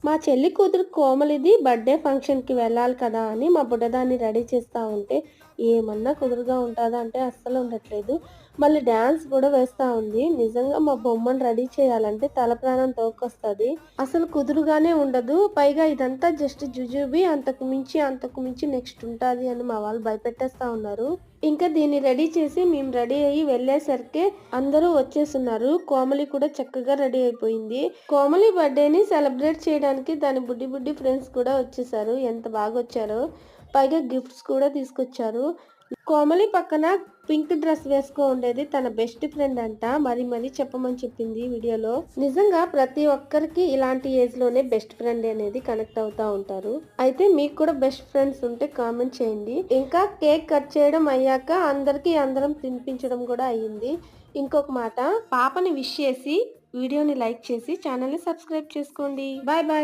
మా చెల్లి కూతురు కోమలిది బర్త్డే ఫంక్షన్‌కి వెళ్ళాలి కదా అని మా బుడ్డదాన్ని రెడీ చేస్తా ఉంటే, ఏమన్నా కుదురుగా ఉంటదా అంటే అస్సలు ఉండట్లేదు. మళ్ళీ డాన్స్ కూడా వేస్తా ఉంది. నిజంగా మా బొమ్మను రెడీ చేయాలంటే తల ప్రాణం తోక్కొస్తది. అసలు కుదురుగానే ఉండదు. పైగా ఇదంతా జస్ట్ జుజుబి, అంతకు మించి నెక్స్ట్ ఉంటాది అని మా వాళ్ళు భయపెట్టేస్తా ఉన్నారు. ఇంకా దీన్ని రెడీ చేసి మేము రెడీ అయ్యి వెళ్ళేసరికే అందరూ వచ్చేసున్నారు. కోమలి కూడా చక్కగా రెడీ అయిపోయింది. కోమలి బర్త్డేని సెలబ్రేట్ చేయడానికి దాని బుడ్డి బుడ్డి ఫ్రెండ్స్ కూడా వచ్చేసారు. ఎంత బాగొచ్చారో. పైగా గిఫ్ట్స్ కూడా తీసుకొచ్చారు. కోమలి పక్కన పింక్ డ్రెస్ వేసుకో ఉండేది తన బెస్ట్ ఫ్రెండ్ అంట. మరి చెప్పమని చెప్పింది వీడియోలో. నిజంగా ప్రతి ఒక్కరికి ఇలాంటి ఏజ్ లోనే బెస్ట్ ఫ్రెండ్ అనేది కనెక్ట్ అవుతా ఉంటారు. అయితే మీకు కూడా బెస్ట్ ఫ్రెండ్స్ ఉంటే కామెంట్ చేయండి. ఇంకా కేక్ కట్ చేయడం అయ్యాక అందరం తినిపించడం కూడా అయ్యింది. ఇంకొక మాట, పాపని విష్ చేసి వీడియోని లైక్ చేసి ఛానల్ని సబ్స్క్రైబ్ చేసుకోండి. Bye bye.